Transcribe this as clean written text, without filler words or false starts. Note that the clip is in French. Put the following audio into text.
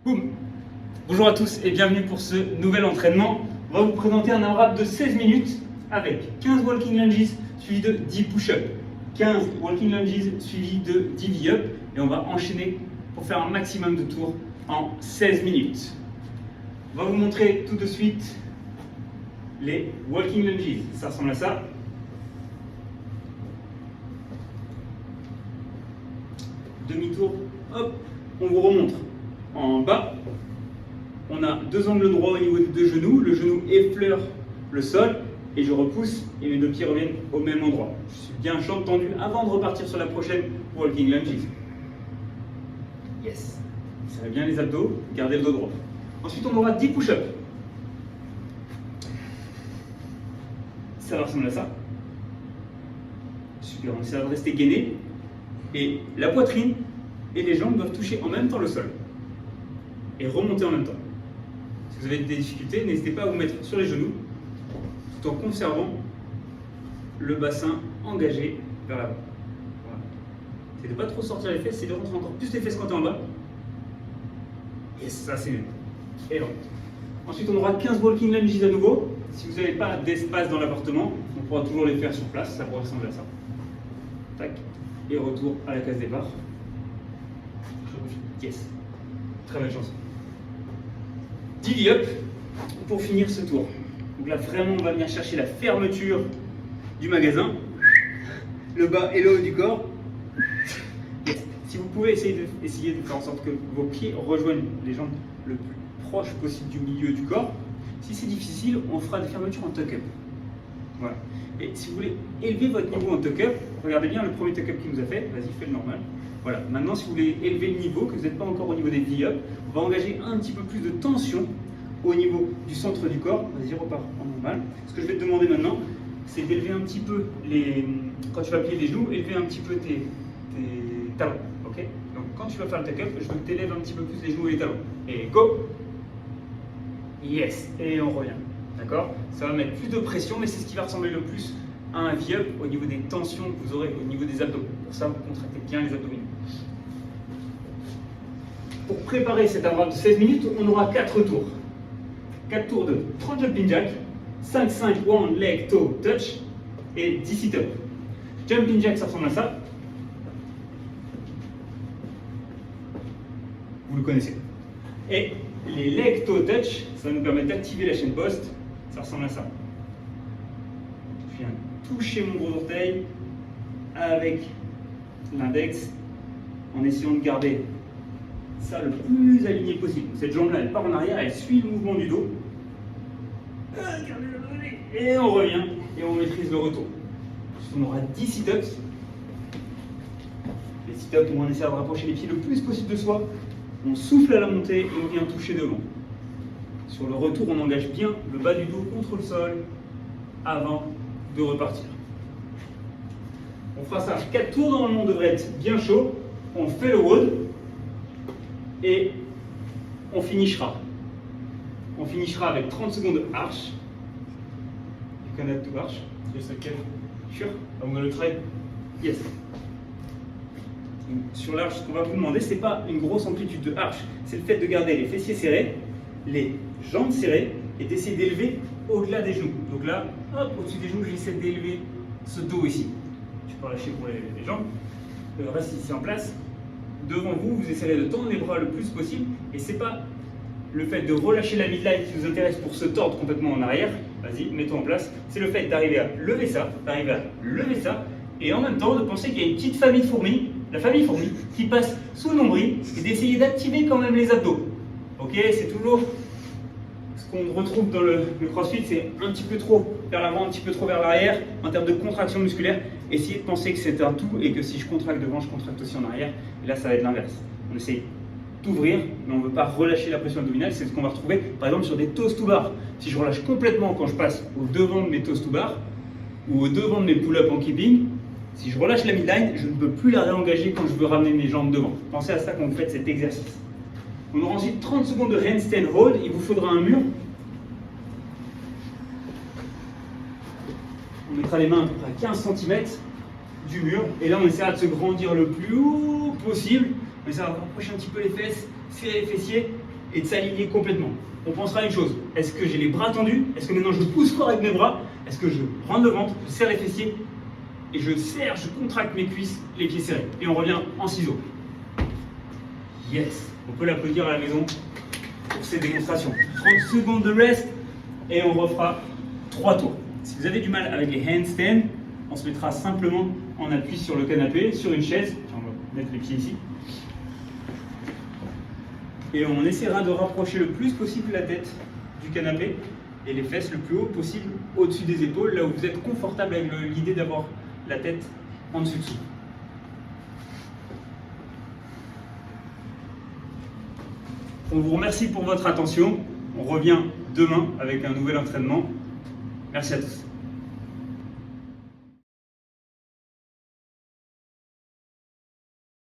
Boum! Bonjour à tous et bienvenue pour ce nouvel entraînement. On va vous présenter un AMRAP de 16 minutes avec 15 walking lunges suivis de 10 push-ups, 15 walking lunges suivis de 10 V-up et on va enchaîner pour faire un maximum de tours en 16 minutes. On va vous montrer tout de suite les walking lunges. Ça ressemble à ça. Demi-tour, hop, on vous remonte. En bas, on a deux angles droits au niveau des deux genoux. Le genou effleure le sol et je repousse et mes deux pieds reviennent au même endroit. Je suis bien chaud, tendu avant de repartir sur la prochaine walking lunges. Yes. Serrez bien les abdos, gardez le dos droit. Ensuite, on aura 10 push-ups. Ça va ressembler à ça. Super, on essaie de rester gainé. Et la poitrine et les jambes doivent toucher en même temps le sol. Et remonter en même temps. Si vous avez des difficultés, n'hésitez pas à vous mettre sur les genoux tout en conservant le bassin engagé vers l'avant. Voilà. C'est de ne pas trop sortir les fesses, c'est de rentrer encore plus les fesses quand tu es en bas. Et ça, c'est mieux. Et là. Ensuite, on aura 15 walking lunges à nouveau. Si vous n'avez pas d'espace dans l'appartement, on pourra toujours les faire sur place. Ça pourrait ressembler à ça. Tac. Et retour à la case départ. Yes. Très belle chance. 10 V-up pour finir ce tour. Donc là, vraiment, on va venir chercher la fermeture du magasin, le bas et le haut du corps. Yes. Si vous pouvez essayer de faire en sorte que vos pieds rejoignent les jambes le plus proche possible du milieu du corps. Si c'est difficile, on fera des fermetures en tuck-up. Voilà. Et si vous voulez élever votre niveau en tuck-up, regardez bien le premier tuck-up qu'il nous a fait. Vas-y, fais le normal. Voilà. Maintenant, si vous voulez élever le niveau, que vous n'êtes pas encore au niveau des V-up, on va engager un petit peu plus de tension au niveau du centre du corps. Vas-y, repars en normal. Ce que je vais te demander maintenant, c'est d'élever un petit peu quand tu vas plier les genoux, élever un petit peu tes talons. Ok? Donc, quand tu vas faire le tuck-up, je veux que tu élèves un petit peu plus les genoux et les talons. Et go! Yes! Et on revient. D'accord? Ça va mettre plus de pression, mais c'est ce qui va ressembler le plus à un V-up au niveau des tensions que vous aurez au niveau des abdos. Pour ça, vous contractez bien les abdominaux. Pour préparer cet AMRAP de 16 minutes, on aura 4 tours. 4 tours de 30 jumping jack, 5-5 one leg toe touch et 10 sit-up. Jumping jack, ça ressemble à ça. Vous le connaissez. Et les leg toe touch, ça va nous permettre d'activer la chaîne poste. Ça ressemble à ça. Je viens toucher mon gros orteil avec l'index en essayant de garder ça le plus aligné possible. Cette jambe-là, elle part en arrière, elle suit le mouvement du dos. Et on revient et on maîtrise le retour. On aura 10 sit-ups. Les sit-ups, on essaie de rapprocher les pieds le plus possible de soi. On souffle à la montée et on vient toucher devant. Sur le retour, on engage bien le bas du dos contre le sol avant de repartir. On fera ça 4 tours, normalement on devrait être bien chaud. On fait le WOD et on finishera. On finishera avec 30 secondes de arch. You can add to arch. Yes, I can. Sure? I'm gonna try. Yes. Sur l'arche, ce qu'on va vous demander, c'est pas une grosse amplitude de arche, c'est le fait de garder les fessiers serrés, les jambes serrées et d'essayer d'élever au-delà des genoux. Donc là, hop, au-dessus des genoux, j'essaie d'élever ce dos ici. Tu peux relâcher pour les jambes. Le reste ici en place. Devant vous, vous essayerez de tendre les bras le plus possible. Et c'est pas le fait de relâcher la midline qui vous intéresse pour se tordre complètement en arrière. Vas-y, mets-toi en place. C'est le fait d'arriver à lever ça, et en même temps de penser qu'il y a une petite famille de fourmis, la famille fourmi, qui passe sous le nombril et d'essayer d'activer quand même les abdos. Ok, c'est toujours ce qu'on retrouve dans le crossfit, c'est un petit peu trop vers l'avant, un petit peu trop vers l'arrière en termes de contraction musculaire. Essayez de penser que c'est un tout et que si je contracte devant, je contracte aussi en arrière. Et là, ça va être l'inverse. On essaye d'ouvrir, mais on ne veut pas relâcher la pression abdominale. C'est ce qu'on va retrouver par exemple sur des toes to bar. Si je relâche complètement quand je passe au devant de mes toes to bar ou au devant de mes pull-ups en keeping, si je relâche la midline, je ne peux plus la réengager quand je veux ramener mes jambes devant. Pensez à ça quand vous faites cet exercice. On aura ensuite 30 secondes de handstand hold. Il vous faudra un mur. On mettra les mains à peu près à 15 cm du mur. Et là, on essaiera de se grandir le plus haut possible. On essaiera de rapprocher un petit peu les fesses, serrer les fessiers et de s'aligner complètement. On pensera à une chose, est-ce que j'ai les bras tendus? Est-ce que maintenant je pousse fort avec mes bras? Est-ce que je rentre le ventre, je serre les fessiers et je serre, je contracte mes cuisses, les pieds serrés. Et on revient en ciseaux. Yes, on peut l'applaudir à la maison pour ces démonstrations. 30 secondes de rest et on refera 3 tours. Si vous avez du mal avec les handstands, on se mettra simplement en appui sur le canapé, sur une chaise. On va mettre les pieds ici. Et on essaiera de rapprocher le plus possible la tête du canapé et les fesses le plus haut possible au-dessus des épaules, là où vous êtes confortable avec l'idée d'avoir la tête en dessous. On vous remercie pour votre attention. On revient demain avec un nouvel entraînement. Merci à tous.